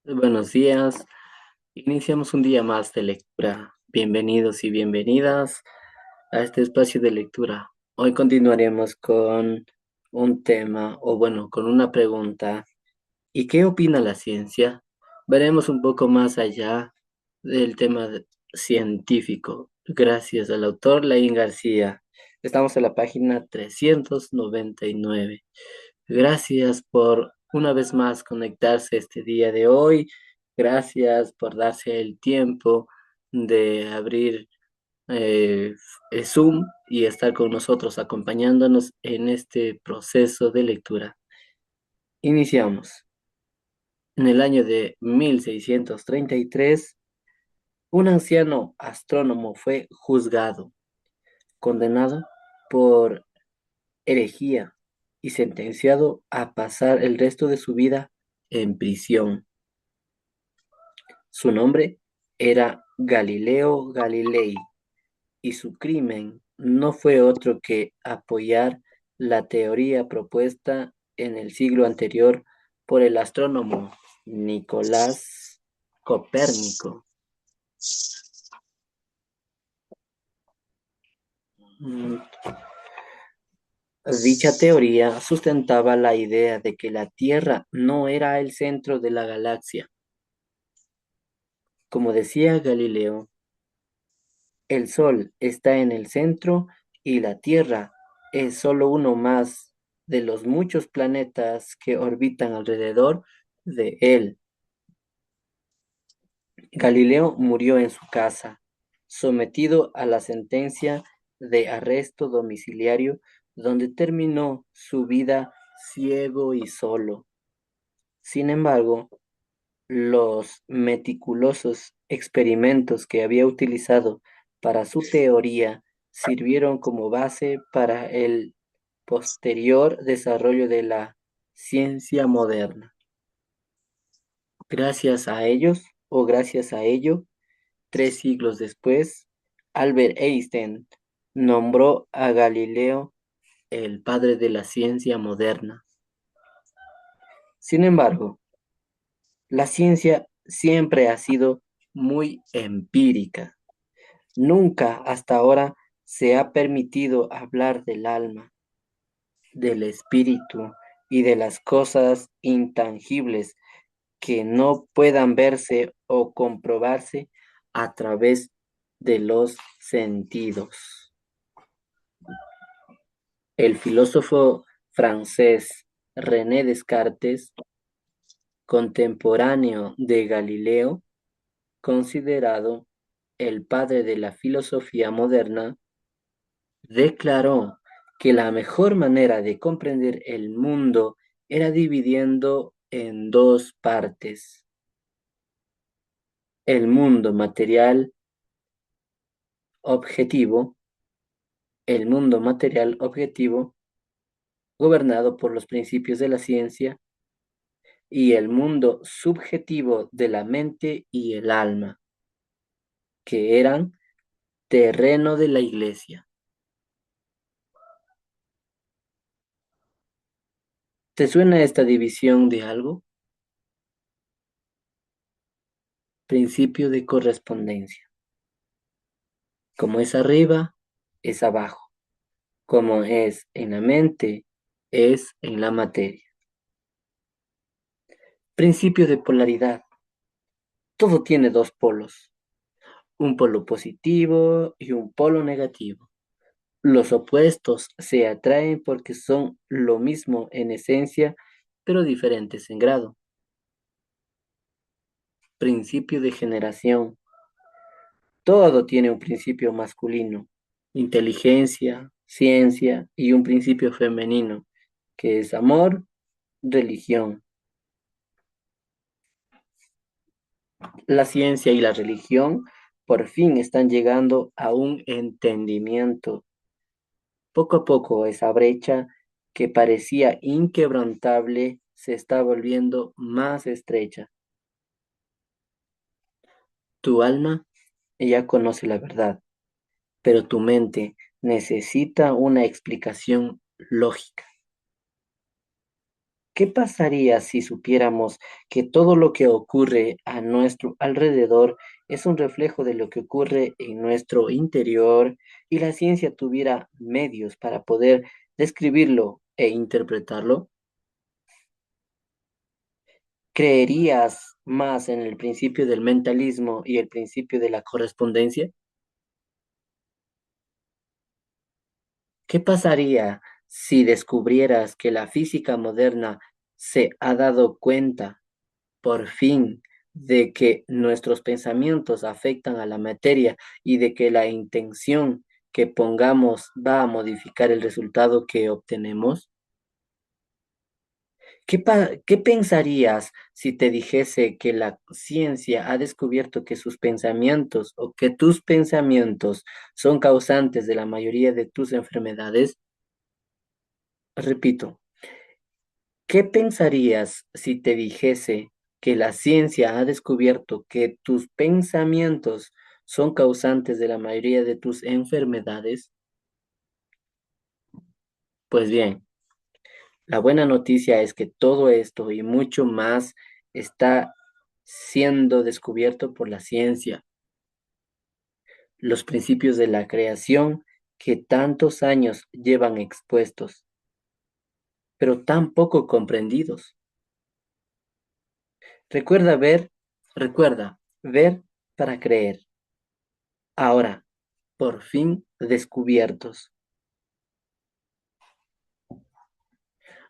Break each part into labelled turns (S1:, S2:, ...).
S1: Buenos días. Iniciamos un día más de lectura. Bienvenidos y bienvenidas a este espacio de lectura. Hoy continuaremos con un tema, o bueno, con una pregunta. ¿Y qué opina la ciencia? Veremos un poco más allá del tema científico. Gracias al autor Laín García. Estamos en la página 399. Gracias por una vez más conectarse este día de hoy. Gracias por darse el tiempo de abrir Zoom y estar con nosotros acompañándonos en este proceso de lectura. Iniciamos. En el año de 1633, un anciano astrónomo fue juzgado, condenado por herejía y sentenciado a pasar el resto de su vida en prisión. Su nombre era Galileo Galilei y su crimen no fue otro que apoyar la teoría propuesta en el siglo anterior por el astrónomo Nicolás Copérnico. Mm, Dicha teoría sustentaba la idea de que la Tierra no era el centro de la galaxia. Como decía Galileo, el Sol está en el centro y la Tierra es solo uno más de los muchos planetas que orbitan alrededor de él. Galileo murió en su casa, sometido a la sentencia de arresto domiciliario, donde terminó su vida ciego y solo. Sin embargo, los meticulosos experimentos que había utilizado para su teoría sirvieron como base para el posterior desarrollo de la ciencia moderna. Gracias a ellos, o gracias a ello, 3 siglos después, Albert Einstein nombró a Galileo el padre de la ciencia moderna. Sin embargo, la ciencia siempre ha sido muy empírica. Nunca hasta ahora se ha permitido hablar del alma, del espíritu y de las cosas intangibles que no puedan verse o comprobarse a través de los sentidos. El filósofo francés René Descartes, contemporáneo de Galileo, considerado el padre de la filosofía moderna, declaró que la mejor manera de comprender el mundo era dividiendo en dos partes: el mundo material objetivo, gobernado por los principios de la ciencia, y el mundo subjetivo de la mente y el alma, que eran terreno de la iglesia. ¿Te suena esta división de algo? Principio de correspondencia. Como es arriba, es abajo. Como es en la mente, es en la materia. Principio de polaridad. Todo tiene dos polos, un polo positivo y un polo negativo. Los opuestos se atraen porque son lo mismo en esencia, pero diferentes en grado. Principio de generación. Todo tiene un principio masculino, inteligencia, ciencia y un principio femenino, que es amor, religión. La ciencia y la religión por fin están llegando a un entendimiento. Poco a poco esa brecha que parecía inquebrantable se está volviendo más estrecha. Tu alma ya conoce la verdad, pero tu mente necesita una explicación lógica. ¿Qué pasaría si supiéramos que todo lo que ocurre a nuestro alrededor es un reflejo de lo que ocurre en nuestro interior y la ciencia tuviera medios para poder describirlo e interpretarlo? ¿Creerías más en el principio del mentalismo y el principio de la correspondencia? ¿Qué pasaría si descubrieras que la física moderna se ha dado cuenta, por fin, de que nuestros pensamientos afectan a la materia y de que la intención que pongamos va a modificar el resultado que obtenemos? ¿Qué pensarías si te dijese que la ciencia ha descubierto que sus pensamientos o que tus pensamientos son causantes de la mayoría de tus enfermedades? Repito, ¿qué pensarías si te dijese que la ciencia ha descubierto que tus pensamientos son causantes de la mayoría de tus enfermedades? Pues bien, la buena noticia es que todo esto y mucho más está siendo descubierto por la ciencia. Los principios de la creación que tantos años llevan expuestos, pero tan poco comprendidos. Recuerda ver, recuerda ver para creer. Ahora, por fin descubiertos.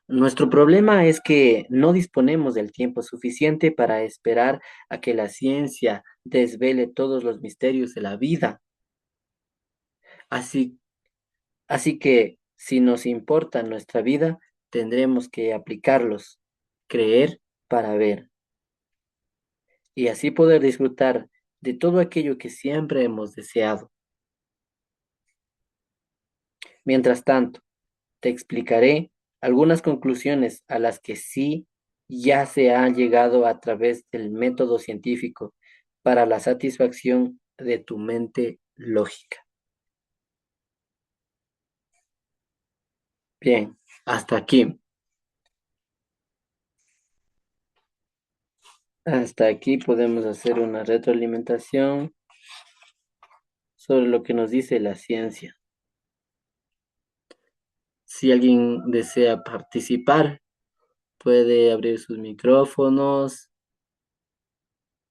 S1: Nuestro problema es que no disponemos del tiempo suficiente para esperar a que la ciencia desvele todos los misterios de la vida. Así, así que, si nos importa nuestra vida, tendremos que aplicarlos, creer para ver, y así poder disfrutar de todo aquello que siempre hemos deseado. Mientras tanto, te explicaré algunas conclusiones a las que sí ya se ha llegado a través del método científico para la satisfacción de tu mente lógica. Bien, hasta aquí. Hasta aquí podemos hacer una retroalimentación sobre lo que nos dice la ciencia. Si alguien desea participar, puede abrir sus micrófonos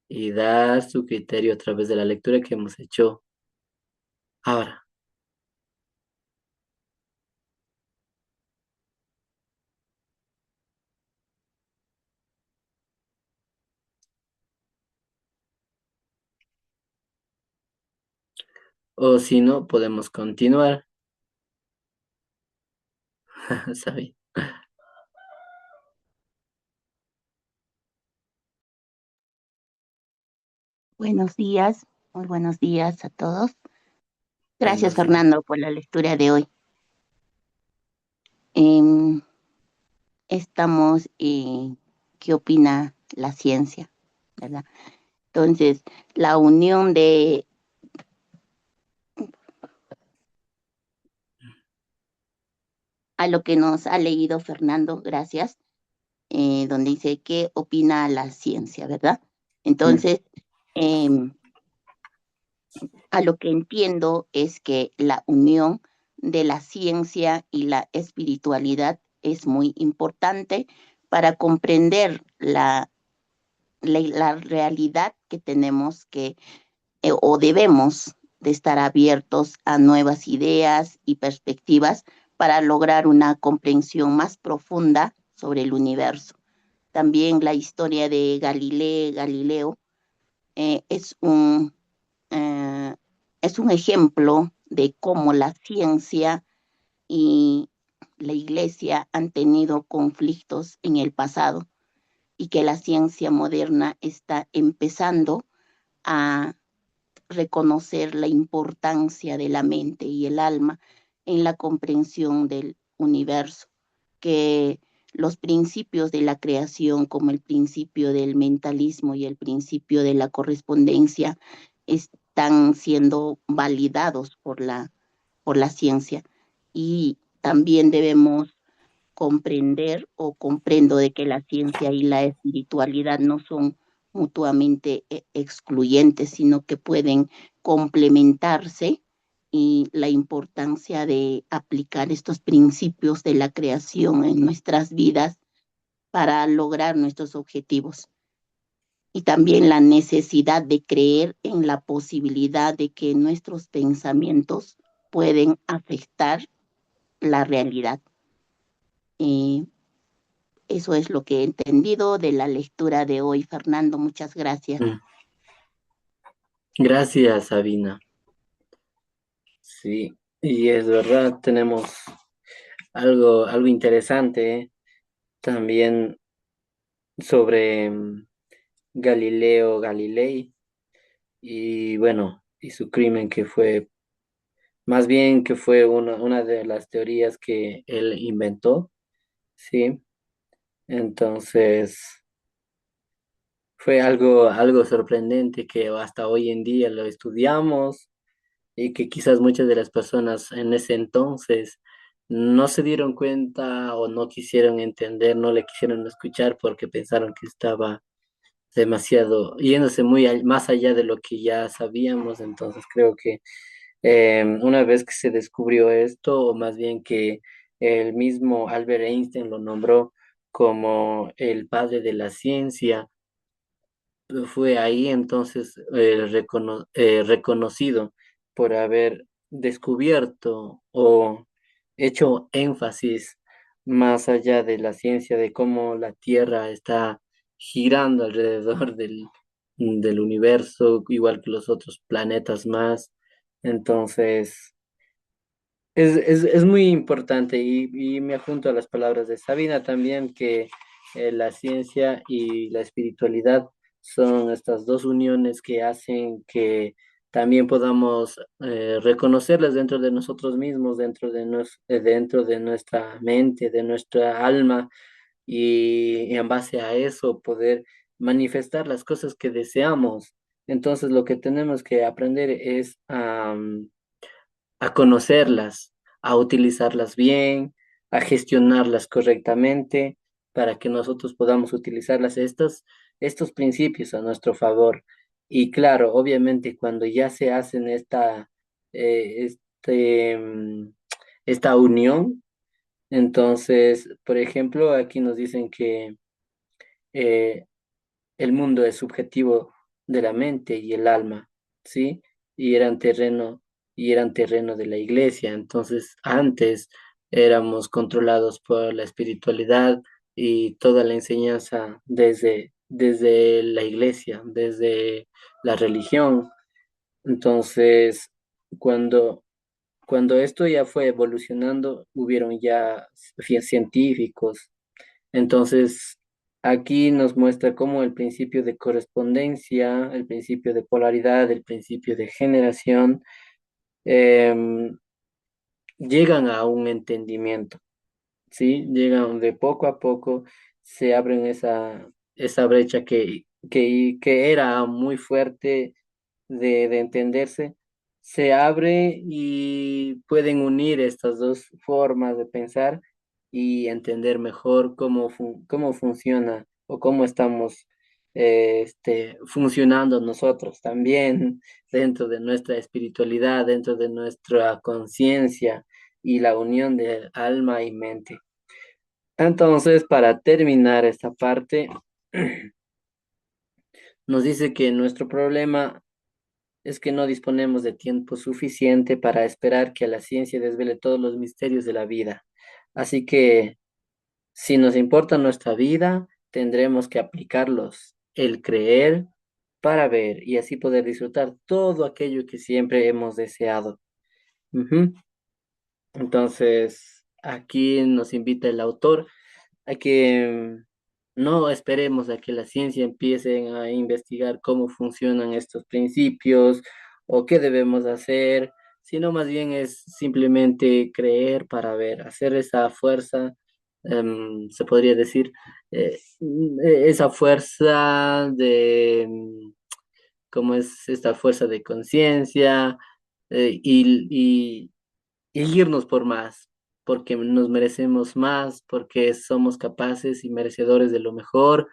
S1: y dar su criterio a través de la lectura que hemos hecho ahora. O si no, podemos continuar. ¿Sabe?
S2: Buenos días, muy buenos días a todos. Gracias,
S1: Buenos días.
S2: Fernando, por la lectura de hoy. Em, estamos en qué opina la ciencia, ¿verdad? Entonces, la unión de a lo que nos ha leído Fernando, gracias, donde dice qué opina la ciencia, ¿verdad?
S1: Mm,
S2: Entonces, em, a lo que entiendo es que la unión de la ciencia y la espiritualidad es muy importante para comprender la realidad que tenemos que o debemos de estar abiertos a nuevas ideas y perspectivas para lograr una comprensión más profunda sobre el universo. También la historia de Galileo eh, es un eh, es un ejemplo de cómo la ciencia y la iglesia han tenido conflictos en el pasado y que la ciencia moderna está empezando a reconocer la importancia de la mente y el alma en la comprensión del universo, que los principios de la creación, como el principio del mentalismo y el principio de la correspondencia, están siendo validados por la ciencia. Y también debemos comprender o comprendo de que la ciencia y la espiritualidad no son mutuamente excluyentes, sino que pueden complementarse y la importancia de aplicar estos principios de la creación en nuestras vidas para lograr nuestros objetivos. Y también la necesidad de creer en la posibilidad de que nuestros pensamientos pueden afectar la realidad. Eh, Eso es lo que he entendido de la lectura de hoy, Fernando. Muchas gracias.
S1: Mm. Gracias, Sabina. Sí, y es verdad, tenemos algo interesante, también sobre Galileo Galilei y bueno, y su crimen que fue, más bien que fue una de las teorías que él inventó, ¿sí? Entonces, fue algo sorprendente que hasta hoy en día lo estudiamos y que quizás muchas de las personas en ese entonces no se dieron cuenta o no quisieron entender, no le quisieron escuchar porque pensaron que estaba demasiado, yéndose más allá de lo que ya sabíamos. Entonces creo que una vez que se descubrió esto, o más bien que el mismo Albert Einstein lo nombró como el padre de la ciencia, fue ahí entonces reconocido por haber descubierto o hecho énfasis más allá de la ciencia de cómo la Tierra está girando alrededor del universo, igual que los otros planetas más. Entonces, es muy importante y me adjunto a las palabras de Sabina también, que la ciencia y la espiritualidad son estas dos uniones que hacen que también podamos reconocerlas dentro de nosotros mismos, dentro de nuestra mente, de nuestra alma, y en base a eso poder manifestar las cosas que deseamos. Entonces lo que tenemos que aprender es a conocerlas, a utilizarlas bien, a gestionarlas correctamente para que nosotros podamos utilizarlas estos principios a nuestro favor. Y claro, obviamente cuando ya se hacen esta unión, entonces, por ejemplo, aquí nos dicen que eh, el mundo es subjetivo de la mente y el alma, ¿sí? Y eran terreno de la iglesia. Entonces, antes éramos controlados por la espiritualidad y toda la enseñanza desde la iglesia, desde la religión. Entonces, cuando, cuando esto ya fue evolucionando, hubieron ya científicos. Entonces, aquí nos muestra cómo el principio de correspondencia, el principio de polaridad, el principio de generación, em, llegan a un entendimiento, ¿sí? Llegan de poco a poco, se abren esa brecha que era muy fuerte de entenderse, se abre y pueden unir estas dos formas de pensar y entender mejor cómo funciona o cómo estamos funcionando nosotros también dentro de nuestra espiritualidad, dentro de nuestra conciencia y la unión de alma y mente. Entonces, para terminar esta parte, nos dice que nuestro problema es que no disponemos de tiempo suficiente para esperar que la ciencia desvele todos los misterios de la vida. Así que, si nos importa nuestra vida, tendremos que aplicarlos, el creer para ver y así poder disfrutar todo aquello que siempre hemos deseado. Ujú. Entonces, aquí nos invita el autor a que no esperemos a que la ciencia empiece a investigar cómo funcionan estos principios o qué debemos hacer, sino más bien es simplemente creer para ver, hacer esa fuerza, se podría decir, esa fuerza cómo es esta fuerza de conciencia, y irnos por más. porque nos merecemos más, porque somos capaces y merecedores de lo mejor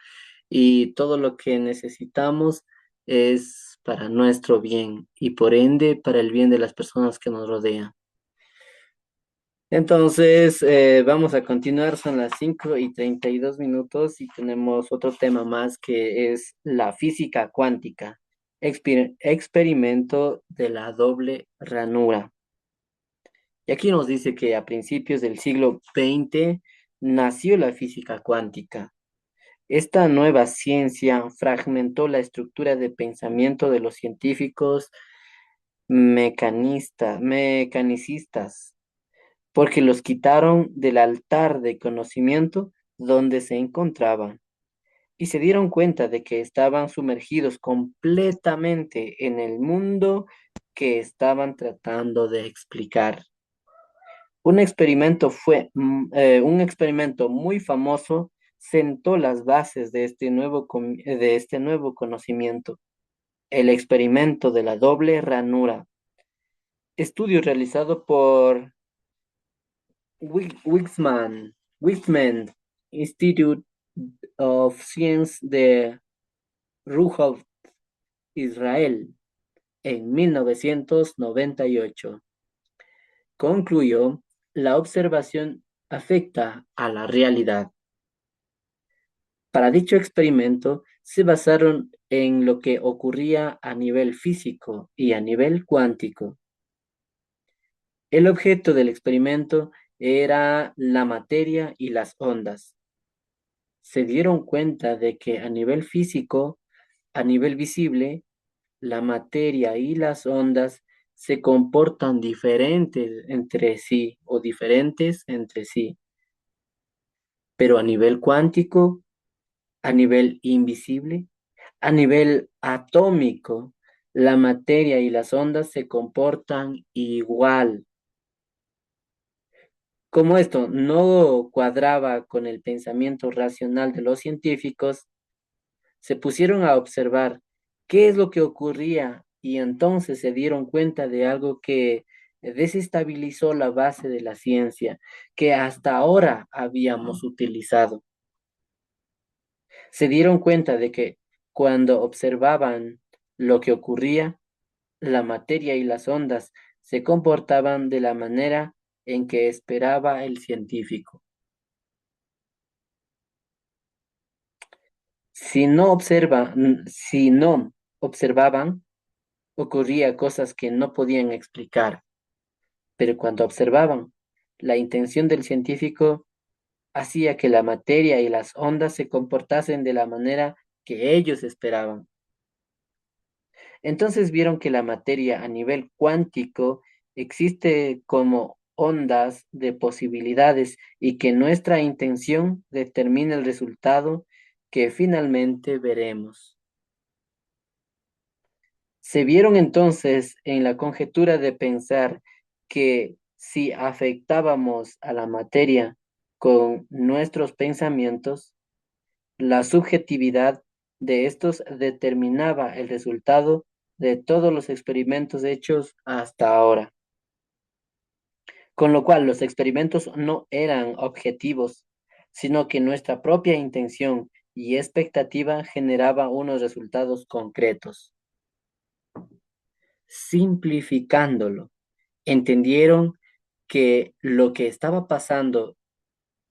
S1: y todo lo que necesitamos es para nuestro bien y por ende para el bien de las personas que nos rodean. Entonces, vamos a continuar, son las 5:32 y tenemos otro tema más que es la física cuántica, experimento de la doble ranura. Y aquí nos dice que a principios del siglo XX nació la física cuántica. Esta nueva ciencia fragmentó la estructura de pensamiento de los científicos mecanicistas porque los quitaron del altar de conocimiento donde se encontraban y se dieron cuenta de que estaban sumergidos completamente en el mundo que estaban tratando de explicar. Un experimento muy famoso sentó las bases de de este nuevo conocimiento, el experimento de la doble ranura, estudio realizado por Weizmann Institute of Science de Rehovot, Israel, en 1998. Concluyó, la observación afecta a la realidad. Para dicho experimento se basaron en lo que ocurría a nivel físico y a nivel cuántico. El objeto del experimento era la materia y las ondas. Se dieron cuenta de que a nivel físico, a nivel visible, la materia y las ondas se comportan diferentes entre sí o diferentes entre sí, pero a nivel cuántico, a nivel invisible, a nivel atómico, la materia y las ondas se comportan igual. Como esto no cuadraba con el pensamiento racional de los científicos, se pusieron a observar qué es lo que ocurría y entonces se dieron cuenta de algo que desestabilizó la base de la ciencia que hasta ahora habíamos utilizado. Se dieron cuenta de que cuando observaban lo que ocurría, la materia y las ondas se comportaban de la manera en que esperaba el científico. Si no observaban, ocurría cosas que no podían explicar, pero cuando observaban, la intención del científico hacía que la materia y las ondas se comportasen de la manera que ellos esperaban. Entonces vieron que la materia a nivel cuántico existe como ondas de posibilidades y que nuestra intención determina el resultado que finalmente veremos. Se vieron entonces en la conjetura de pensar que si afectábamos a la materia con nuestros pensamientos, la subjetividad de estos determinaba el resultado de todos los experimentos hechos hasta ahora. Con lo cual los experimentos no eran objetivos, sino que nuestra propia intención y expectativa generaba unos resultados concretos. Simplificándolo, entendieron que lo que estaba pasando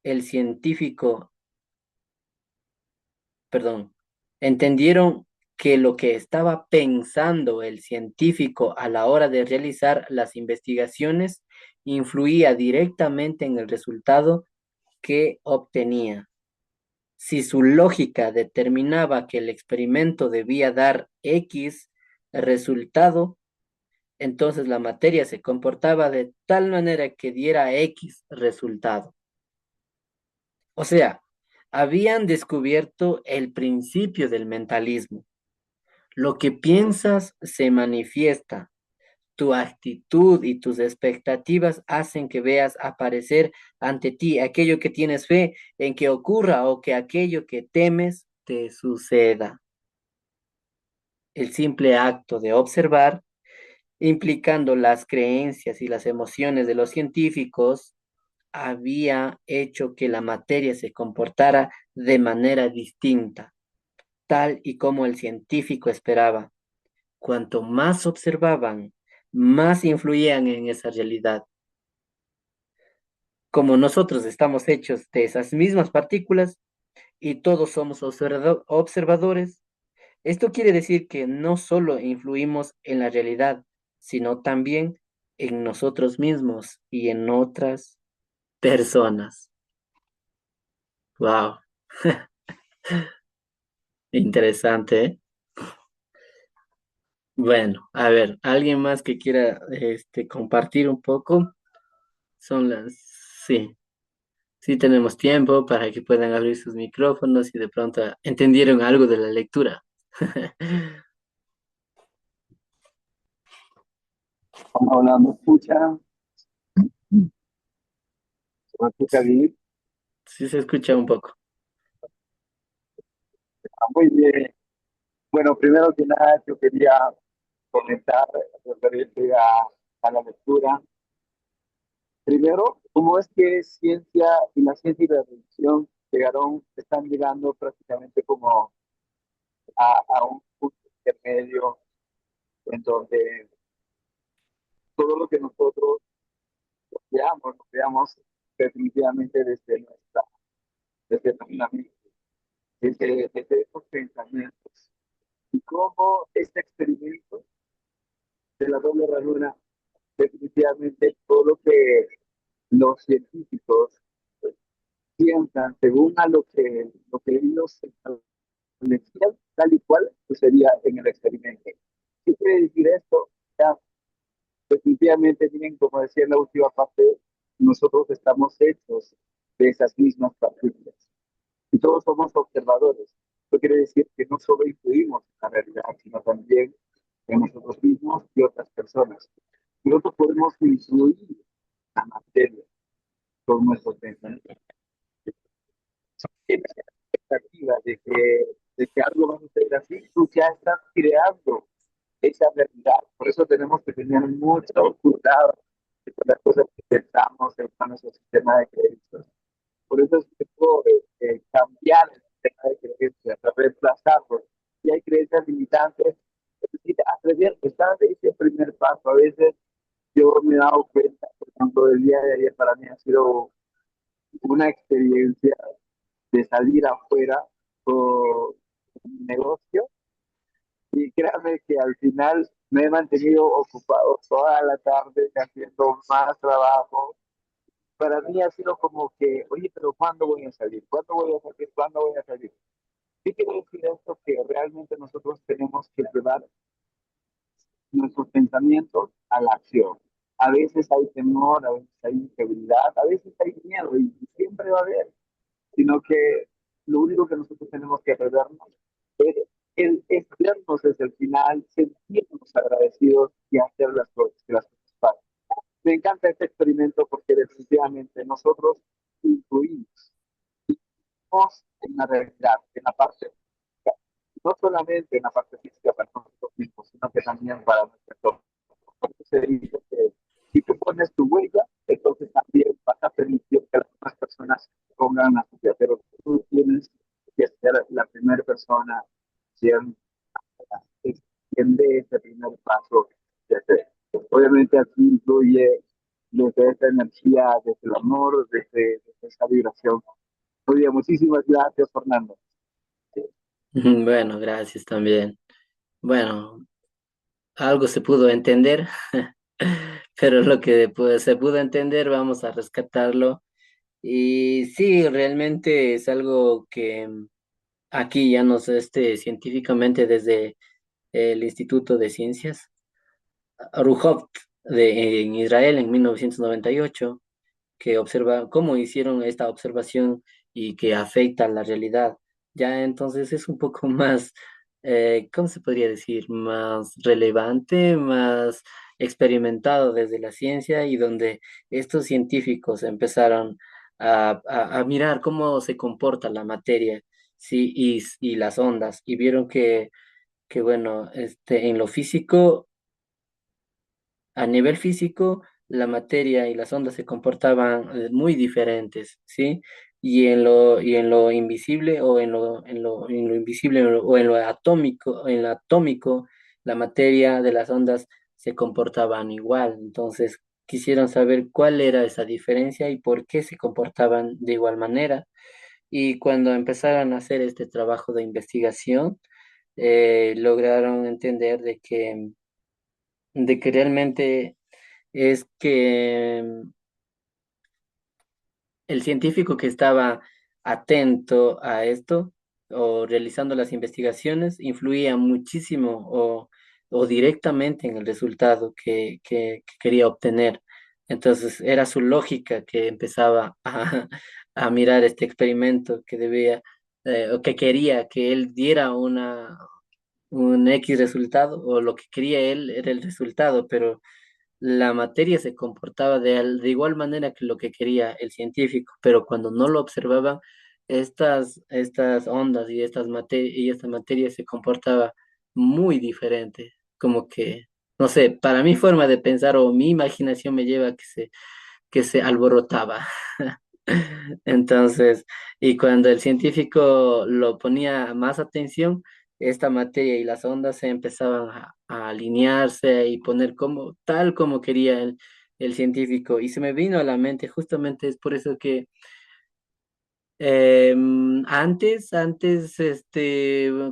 S1: el científico, perdón, entendieron que lo que estaba pensando el científico a la hora de realizar las investigaciones influía directamente en el resultado que obtenía. Si su lógica determinaba que el experimento debía dar X resultado, entonces la materia se comportaba de tal manera que diera X resultado. O sea, habían descubierto el principio del mentalismo. Lo que piensas se manifiesta. Tu actitud y tus expectativas hacen que veas aparecer ante ti aquello que tienes fe en que ocurra o que aquello que temes te suceda. El simple acto de observar, implicando las creencias y las emociones de los científicos, había hecho que la materia se comportara de manera distinta, tal y como el científico esperaba. Cuanto más observaban, más influían en esa realidad. Como nosotros estamos hechos de esas mismas partículas y todos somos observadores, esto quiere decir que no solo influimos en la realidad, sino también en nosotros mismos y en otras personas. Wow, interesante, ¿eh? Bueno, a ver, ¿alguien más que quiera compartir un poco? Son las, sí, sí tenemos tiempo para que puedan abrir sus micrófonos y de pronto entendieron algo de la lectura.
S3: Hola, ¿me escucha? ¿Me escucha bien?
S1: Sí se escucha un poco.
S3: Muy bien. Bueno, primero que nada, yo quería comentar referente a la lectura. Primero, ¿cómo es que ciencia y la ciencia y la religión están llegando prácticamente como a un punto intermedio en donde todo lo que nosotros lo veamos definitivamente desde nuestra mente, desde esos pensamientos? Y cómo este experimento de la doble ranura, definitivamente todo lo que los científicos piensan, según a lo que ellos establecían, tal y cual sucedía en el experimento. ¿Qué quiere decir esto? Ya, definitivamente, miren, como decía en la última parte, nosotros estamos hechos de esas mismas partículas y todos somos observadores. Esto quiere decir que no solo influimos en la realidad, sino también en nosotros mismos y otras personas. Nosotros podemos influir la materia con nuestros pensamientos. Tienes la expectativa de que algo va a suceder así, tú ya estás creando esa realidad. Por eso tenemos que tener mucho cuidado con las cosas que pensamos en nuestro sistema de creencias. Por eso es que puedo cambiar el sistema de creencias, reemplazarlo. Si hay creencias limitantes, necesita atrever, estar de ese primer paso. A veces yo me he dado cuenta, por ejemplo, el día de ayer para mí ha sido una experiencia de salir afuera con mi negocio y créanme que al final me he mantenido ocupado toda la tarde haciendo más trabajo. Para mí ha sido como que, oye, pero ¿cuándo voy a salir? ¿Cuándo voy a salir? ¿Cuándo voy a salir? ¿Qué quiere decir esto? Que realmente nosotros tenemos que llevar nuestros pensamientos a la acción. A veces hay temor, a veces hay inseguridad, a veces hay miedo y siempre va a haber, sino que lo único que nosotros tenemos que aprendernos es vernos desde el final, sentirnos agradecidos y hacer que las cosas pasen. Me encanta este experimento porque definitivamente nosotros influimos en la realidad, en la parte física, no solamente en la parte física para nosotros mismos, sino que también para nuestro entorno. Por eso se dice que si tú pones tu huella, entonces también vas a permitir que las demás personas pongan la suya, pero tú tienes que ser la primera persona quien, quien dé ese primer paso. Obviamente aquí incluye desde esa energía, desde el amor, desde esa vibración. Muy bien, muchísimas gracias, Fernando.
S1: Bueno, gracias también. Bueno, algo se pudo entender, pero lo que se pudo entender, vamos a rescatarlo. Y sí, realmente es algo que aquí ya nos, científicamente desde el Instituto de Ciencias, Ruhovt en Israel en 1998, que observa cómo hicieron esta observación y que afecta a la realidad. Ya entonces es un poco más, ¿cómo se podría decir? Más relevante, más experimentado desde la ciencia y donde estos científicos empezaron a mirar cómo se comporta la materia, sí, y las ondas y vieron que bueno, en lo físico, a nivel físico, la materia y las ondas se comportaban muy diferentes, ¿sí? Y en lo invisible o en lo invisible o en lo atómico, en lo atómico, la materia de las ondas se comportaban igual. Entonces, quisieron saber cuál era esa diferencia y por qué se comportaban de igual manera. Y cuando empezaron a hacer este trabajo de investigación, lograron entender de que realmente es que el científico que estaba atento a esto o realizando las investigaciones influía muchísimo o directamente en el resultado que quería obtener. Entonces era su lógica que empezaba a mirar este experimento que debía o que quería que él diera un X resultado o lo que quería él era el resultado, pero la materia se comportaba de igual manera que lo que quería el científico, pero cuando no lo observaban, estas ondas y esta materia se comportaba muy diferente, como que, no sé, para mi forma de pensar o mi imaginación me lleva a que se alborotaba. Entonces, y cuando el científico lo ponía más atención, esta materia y las ondas se empezaban a alinearse y poner como, tal como quería el científico. Y se me vino a la mente, justamente es por eso que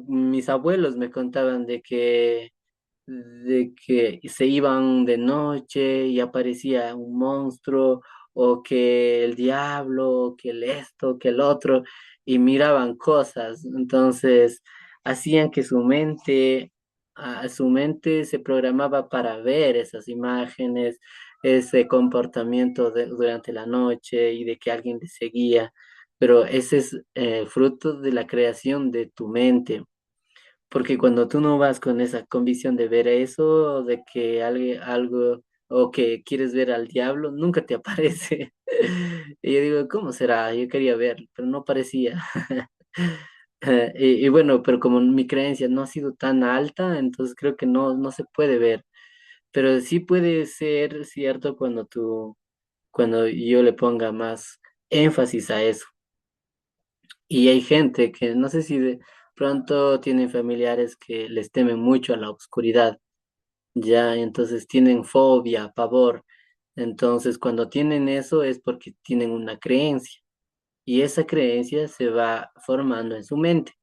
S1: mis abuelos me contaban de que se iban de noche y aparecía un monstruo, o que el diablo, o que el esto, que el otro, y miraban cosas. Entonces, hacían que su mente se programaba para ver esas imágenes, ese comportamiento durante la noche y de que alguien le seguía. Pero ese es fruto de la creación de tu mente. Porque cuando tú no vas con esa convicción de ver eso, de que algo, o que quieres ver al diablo, nunca te aparece. Y yo digo, ¿cómo será? Yo quería verlo, pero no aparecía. Y bueno, pero como mi creencia no ha sido tan alta, entonces creo que no se puede ver. Pero sí puede ser cierto cuando yo le ponga más énfasis a eso. Y hay gente que no sé si de pronto tienen familiares que les temen mucho a la oscuridad, ya, entonces tienen fobia, pavor. Entonces, cuando tienen eso es porque tienen una creencia y esa creencia se va formando en su mente,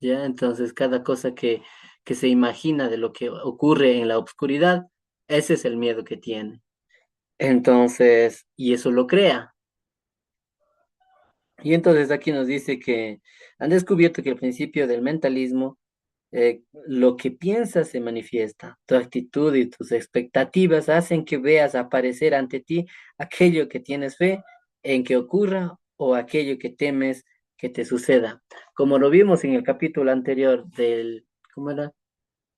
S1: ya. Entonces, cada cosa que se imagina de lo que ocurre en la oscuridad, ese es el miedo que tiene. Entonces, y eso lo crea. Y entonces aquí nos dice que han descubierto que el principio del mentalismo, lo que piensas se manifiesta. Tu actitud y tus expectativas hacen que veas aparecer ante ti aquello que tienes fe en que ocurra o aquello que temes que te suceda. Como lo vimos en el capítulo anterior ¿cómo era?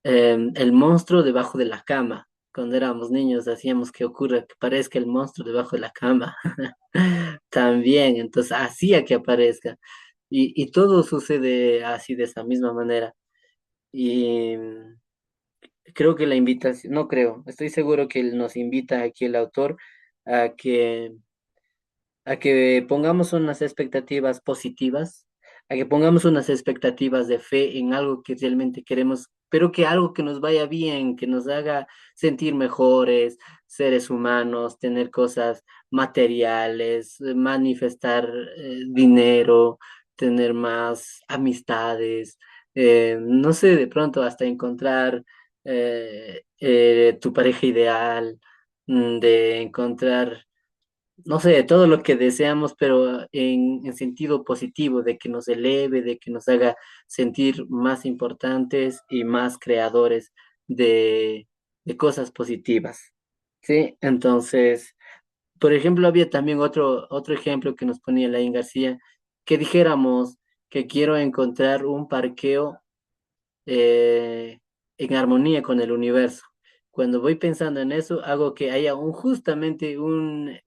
S1: El monstruo debajo de la cama. Cuando éramos niños hacíamos que ocurra, que parezca el monstruo debajo de la cama. También, entonces hacía que aparezca. Y todo sucede así de esa misma manera. Y creo que la invitación, no creo, estoy seguro que él nos invita aquí el autor a a que pongamos unas expectativas positivas, a que pongamos unas expectativas de fe en algo que realmente queremos, pero que algo que nos vaya bien, que nos haga sentir mejores, seres humanos, tener cosas materiales, manifestar dinero, tener más amistades, no sé, de pronto hasta encontrar tu pareja ideal, de encontrar no sé, todo lo que deseamos, pero en sentido positivo, de que nos eleve, de que nos haga sentir más importantes y más creadores de, de cosas positivas. ¿Sí? Entonces, por ejemplo, había también otro ejemplo que nos ponía Laín García, que dijéramos que quiero encontrar un parqueo eh, en armonía con el universo. Cuando voy pensando en eso, hago que haya justamente un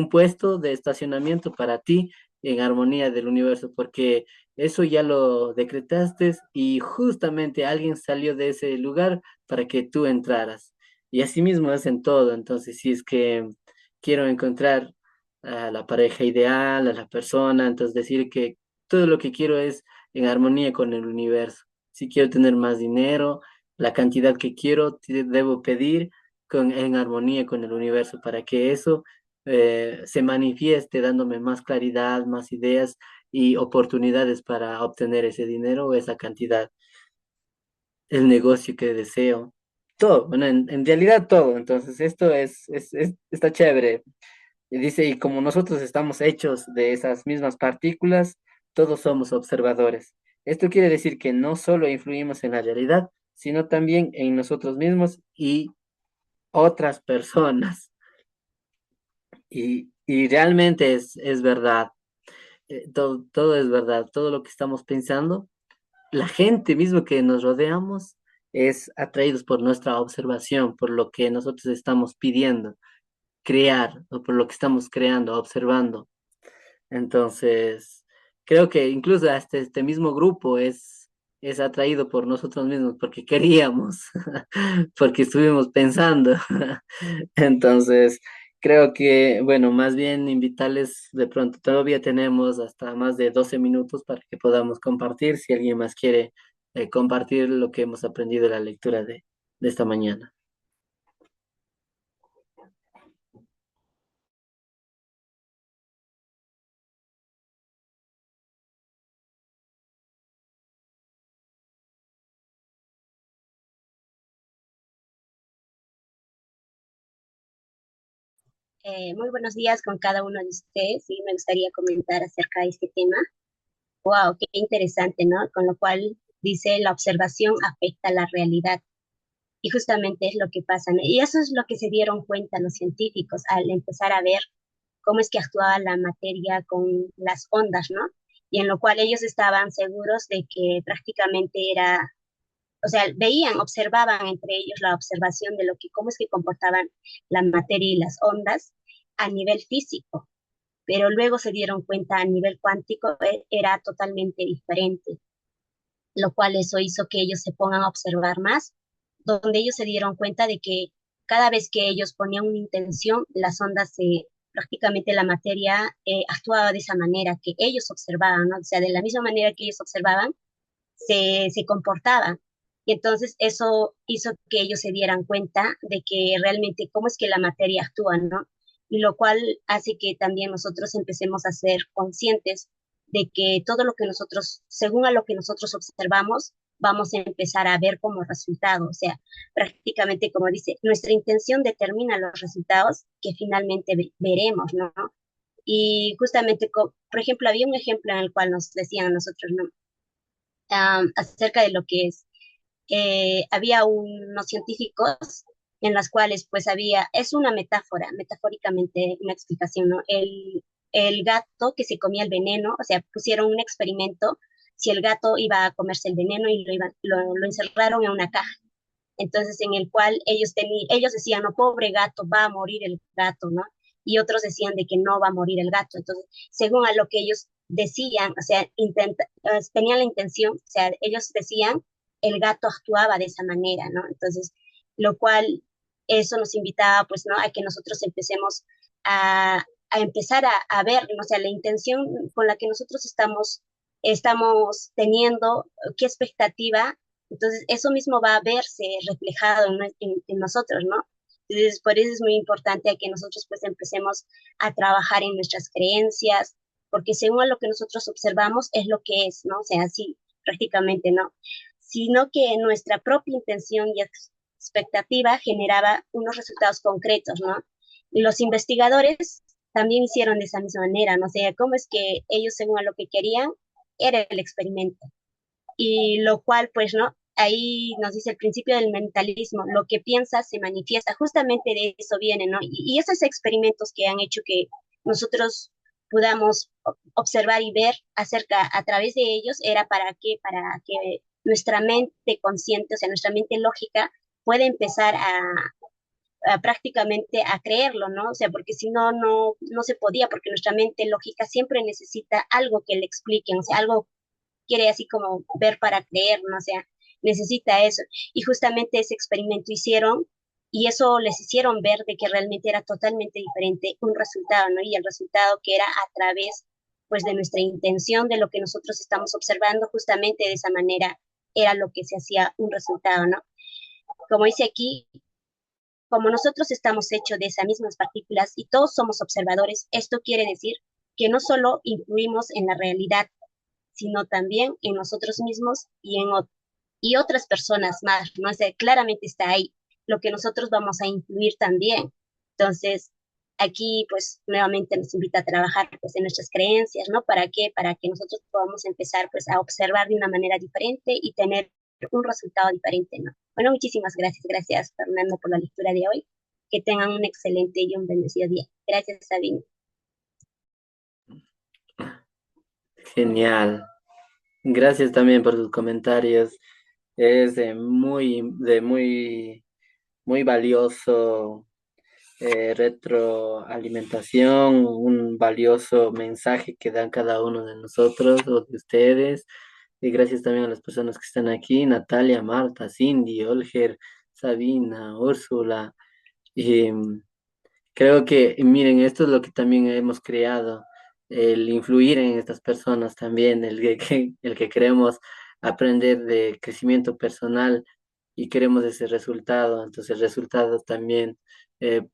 S1: puesto de estacionamiento para ti en armonía del universo, porque eso ya lo decretaste y justamente alguien salió de ese lugar para que tú entraras. Y así mismo es en todo. Entonces, si es que quiero encontrar a la pareja ideal, a la persona, entonces decir que todo lo que quiero es en armonía con el universo. Si quiero tener más dinero, la cantidad que quiero, debo pedir en armonía con el universo para que eso se manifieste dándome más claridad, más ideas y oportunidades para obtener ese dinero o esa cantidad, el negocio que deseo, todo, bueno, en realidad todo. Entonces, esto está chévere. Y dice, y como nosotros estamos hechos de esas mismas partículas, todos somos observadores. Esto quiere decir que no solo influimos en la realidad, sino también en nosotros mismos y otras personas. Y realmente es verdad. Todo es verdad, todo lo que estamos pensando, la gente mismo que nos rodeamos es atraídos por nuestra observación, por lo que nosotros estamos pidiendo, crear, o por lo que estamos creando, observando. Entonces, creo que incluso hasta este mismo grupo es atraído por nosotros mismos, porque queríamos, porque estuvimos pensando. Entonces, creo que, bueno, más bien invitarles de pronto, todavía tenemos hasta más de 12 minutos para que podamos compartir, si alguien más quiere compartir lo que hemos aprendido de la lectura de esta mañana.
S4: Muy buenos días con cada uno de ustedes. Sí, me gustaría comentar acerca de este tema. Wow, qué interesante, ¿no? Con lo cual dice la observación afecta la realidad. Y justamente es lo que pasa, ¿no? Y eso es lo que se dieron cuenta los científicos al empezar a ver cómo es que actuaba la materia con las ondas, ¿no? Y en lo cual ellos estaban seguros de que prácticamente era, o sea, veían, observaban entre ellos la observación de lo que, cómo es que comportaban la materia y las ondas a nivel físico, pero luego se dieron cuenta a nivel cuántico era totalmente diferente, lo cual eso hizo que ellos se pongan a observar más, donde ellos se dieron cuenta de que cada vez que ellos ponían una intención, las ondas se, prácticamente la materia actuaba de esa manera que ellos observaban, ¿no? O sea, de la misma manera que ellos observaban, se comportaban. Y entonces eso hizo que ellos se dieran cuenta de que realmente cómo es que la materia actúa, ¿no? Y lo cual hace que también nosotros empecemos a ser conscientes de que todo lo que nosotros, según a lo que nosotros observamos, vamos a empezar a ver como resultado. O sea, prácticamente como dice, nuestra intención determina los resultados que finalmente veremos, ¿no? Y justamente, por ejemplo, había un ejemplo en el cual nos decían a nosotros, ¿no? Acerca de lo que es, había unos científicos en las cuales pues había, es una metáfora, metafóricamente una explicación, ¿no? El gato que se comía el veneno, o sea, pusieron un experimento si el gato iba a comerse el veneno y lo encerraron en una caja. Entonces, en el cual ellos decían, no, pobre gato, va a morir el gato, ¿no? Y otros decían de que no va a morir el gato. Entonces, según a lo que ellos decían, o sea, tenían la intención, o sea, ellos decían, el gato actuaba de esa manera, ¿no? Entonces, lo cual, eso nos invitaba, pues, ¿no? A que nosotros empecemos a empezar a ver, ¿no? O sea, la intención con la que nosotros estamos teniendo, qué expectativa, entonces, eso mismo va a verse reflejado en nosotros, ¿no? Entonces, por eso es muy importante que nosotros pues empecemos a trabajar en nuestras creencias, porque según lo que nosotros observamos es lo que es, ¿no? O sea, así prácticamente, ¿no? Sino que nuestra propia intención y expectativa generaba unos resultados concretos, ¿no? Y los investigadores también hicieron de esa misma manera, ¿no? O sea, cómo es que ellos, según a lo que querían, era el experimento y lo cual, pues, ¿no? Ahí nos dice el principio del mentalismo, lo que piensas se manifiesta, justamente de eso viene, ¿no? Y esos experimentos que han hecho que nosotros podamos observar y ver acerca, a través de ellos, era para que nuestra mente consciente, o sea, nuestra mente lógica, pueda empezar a prácticamente a creerlo, ¿no? O sea, porque si no, no se podía, porque nuestra mente lógica siempre necesita algo que le expliquen, o sea, algo quiere así como ver para creer, ¿no? O sea, necesita eso. Y justamente ese experimento hicieron y eso les hicieron ver de que realmente era totalmente diferente un resultado, ¿no? Y el resultado que era a través, pues, de nuestra intención, de lo que nosotros estamos observando, justamente de esa manera era lo que se hacía un resultado, ¿no? Como dice aquí, como nosotros estamos hechos de esas mismas partículas y todos somos observadores, esto quiere decir que no solo influimos en la realidad, sino también en nosotros mismos y otras personas más, ¿no? O sea, claramente está ahí lo que nosotros vamos a incluir también. Entonces, aquí pues nuevamente nos invita a trabajar pues en nuestras creencias, ¿no? ¿Para qué? Para que nosotros podamos empezar pues a observar de una manera diferente y tener un resultado diferente, ¿no? Bueno, muchísimas gracias. Gracias, Fernando, por la lectura de hoy. Que tengan un excelente y un bendecido día. Gracias, Sabine.
S1: Genial. Gracias también por tus comentarios. Es muy valioso retroalimentación, un valioso mensaje que dan cada uno de nosotros o de ustedes. Y gracias también a las personas que están aquí, Natalia, Marta, Cindy, Olger, Sabina, Úrsula. Y creo que, miren, esto es lo que también hemos creado, el influir en estas personas también, el que queremos aprender de crecimiento personal y queremos ese resultado. Entonces, el resultado también eh,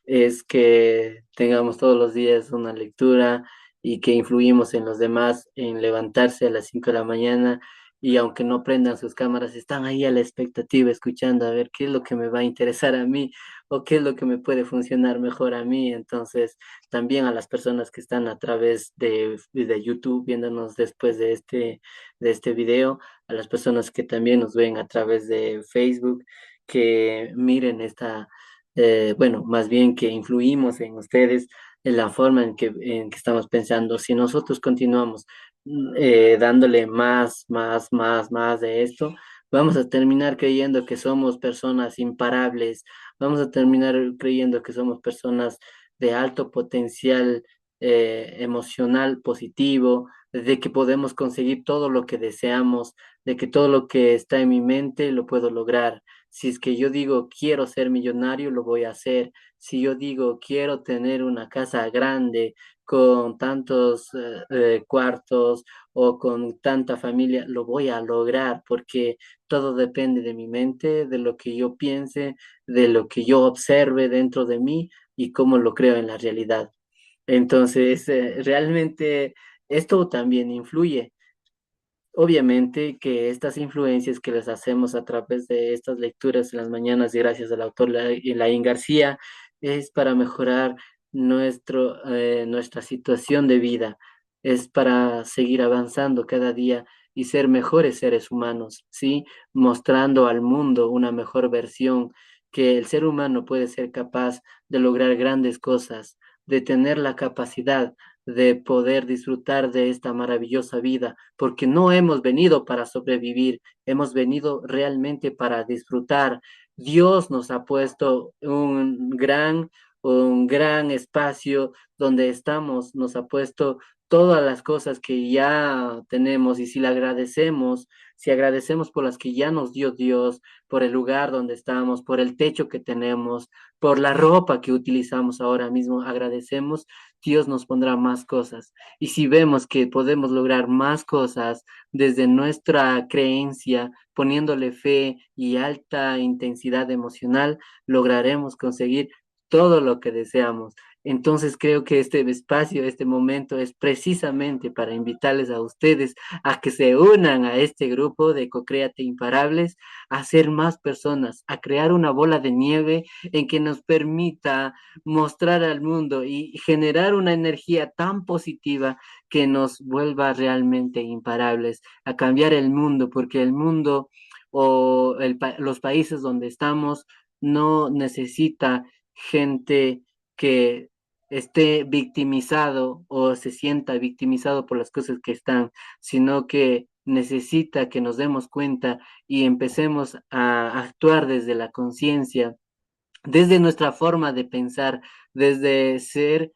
S1: es que tengamos todos los días una lectura y que influimos en los demás en levantarse a las 5 de la mañana y aunque no prendan sus cámaras, están ahí a la expectativa, escuchando a ver qué es lo que me va a interesar a mí o qué es lo que me puede funcionar mejor a mí. Entonces, también a las personas que están a través de YouTube viéndonos después de este video, a las personas que también nos ven a través de Facebook, que miren bueno, más bien que influimos en ustedes, en la forma en que estamos pensando. Si nosotros continuamos dándole más de esto, vamos a terminar creyendo que somos personas imparables, vamos a terminar creyendo que somos personas de alto potencial emocional positivo, de que podemos conseguir todo lo que deseamos, de que todo lo que está en mi mente lo puedo lograr. Si es que yo digo quiero ser millonario, lo voy a hacer. Si yo digo quiero tener una casa grande con tantos cuartos o con tanta familia, lo voy a lograr porque todo depende de mi mente, de lo que yo piense, de lo que yo observe dentro de mí y cómo lo creo en la realidad. Entonces, realmente esto también influye. Obviamente que estas influencias que les hacemos a través de estas lecturas en las mañanas, y gracias al autor Laín García, es para mejorar nuestra situación de vida, es para seguir avanzando cada día y ser mejores seres humanos, ¿sí? Mostrando al mundo una mejor versión, que el ser humano puede ser capaz de lograr grandes cosas, de tener la capacidad de poder disfrutar de esta maravillosa vida, porque no hemos venido para sobrevivir, hemos venido realmente para disfrutar. Dios nos ha puesto un gran espacio donde estamos, nos ha puesto todas las cosas que ya tenemos y si le agradecemos, si agradecemos por las que ya nos dio Dios, por el lugar donde estamos, por el techo que tenemos, por la ropa que utilizamos ahora mismo, agradecemos, Dios nos pondrá más cosas. Y si vemos que podemos lograr más cosas desde nuestra creencia, poniéndole fe y alta intensidad emocional, lograremos conseguir todo lo que deseamos. Entonces creo que este espacio, este momento es precisamente para invitarles a ustedes a que se unan a este grupo de Cocréate Imparables, a ser más personas, a crear una bola de nieve en que nos permita mostrar al mundo y generar una energía tan positiva que nos vuelva realmente imparables, a cambiar el mundo, porque el mundo o los países donde estamos no necesita gente que esté victimizado o se sienta victimizado por las cosas que están, sino que necesita que nos demos cuenta y empecemos a actuar desde la conciencia, desde nuestra forma de pensar, desde ser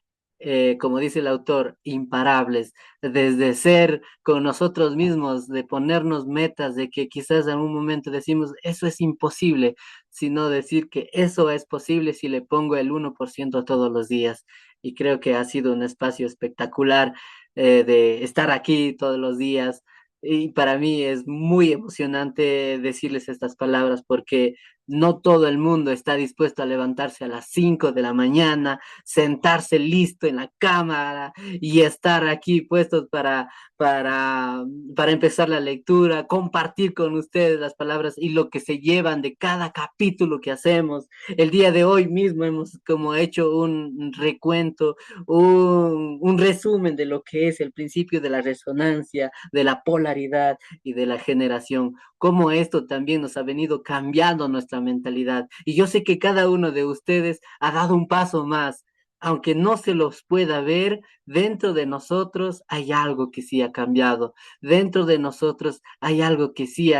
S1: como dice el autor, imparables, desde ser con nosotros mismos, de ponernos metas, de que quizás en un momento decimos, eso es imposible, sino decir que eso es posible si le pongo el 1% todos los días. Y creo que ha sido un espacio espectacular de estar aquí todos los días. Y para mí es muy emocionante decirles estas palabras porque no todo el mundo está dispuesto a levantarse a las 5 de la mañana, sentarse listo en la cámara y estar aquí puestos para, para empezar la lectura, compartir con ustedes las palabras y lo que se llevan de cada capítulo que hacemos. El día de hoy mismo hemos como hecho un recuento, un resumen de lo que es el principio de la resonancia, de la polaridad y de la generación, cómo esto también nos ha venido cambiando nuestra mentalidad. Y yo sé que cada uno de ustedes ha dado un paso más. Aunque no se los pueda ver, dentro de nosotros hay algo que sí ha cambiado. Dentro de nosotros hay algo que sí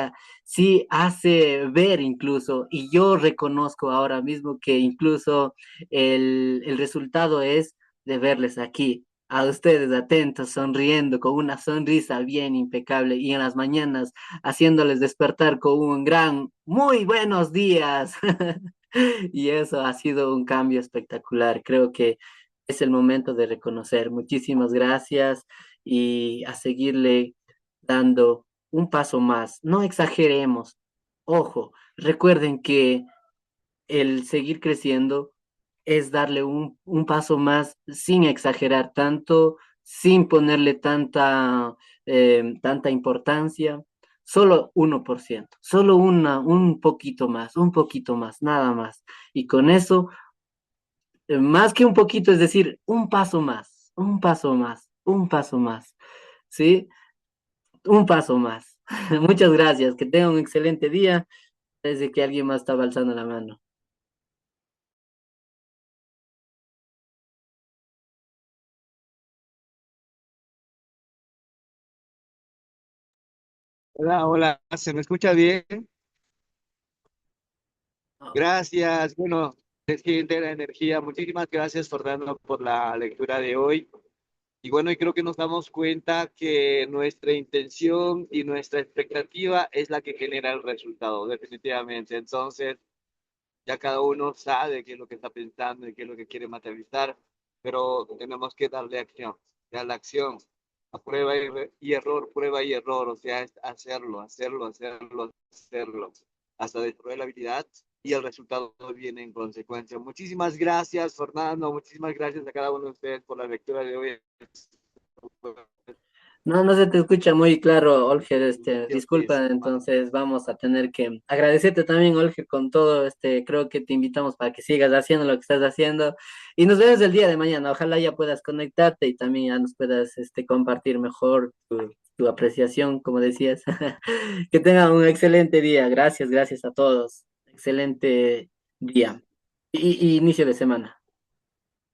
S1: hace ver incluso. Y yo reconozco ahora mismo que incluso el resultado es de verles aquí, a ustedes atentos, sonriendo, con una sonrisa bien impecable y en las mañanas haciéndoles despertar con un gran, muy buenos días. Y eso ha sido un cambio espectacular. Creo que es el momento de reconocer. Muchísimas gracias y a seguirle dando un paso más. No exageremos. Ojo, recuerden que el seguir creciendo es darle un paso más sin exagerar tanto, sin ponerle tanta importancia, solo 1%, solo un poquito más, nada más. Y con eso, más que un poquito, es decir, un paso más, un paso más, un paso más, ¿sí? Un paso más. Muchas gracias, que tengan un excelente día. Desde que alguien más estaba alzando la mano.
S3: Hola, hola, ¿se me escucha bien? Gracias, bueno, se siente la energía. Muchísimas gracias, Fernando, por la lectura de hoy. Y bueno, y creo que nos damos cuenta que nuestra intención y nuestra expectativa es la que genera el resultado, definitivamente. Entonces, ya cada uno sabe qué es lo que está pensando y qué es lo que quiere materializar, pero tenemos que darle acción. Ya la acción, a prueba y error, o sea, es hacerlo, hacerlo, hacerlo, hacerlo, hasta desarrollar la habilidad y el resultado viene en consecuencia. Muchísimas gracias, Fernando, muchísimas gracias a cada uno de ustedes por la lectura de hoy.
S1: No, no se te escucha muy claro, Olger, disculpa, entonces vamos a tener que agradecerte también, Olger, con todo, creo que te invitamos para que sigas haciendo lo que estás haciendo y nos vemos el día de mañana, ojalá ya puedas conectarte y también ya nos puedas, compartir mejor tu apreciación, como decías, que tengan un excelente día, gracias, gracias a todos, excelente día y inicio de semana.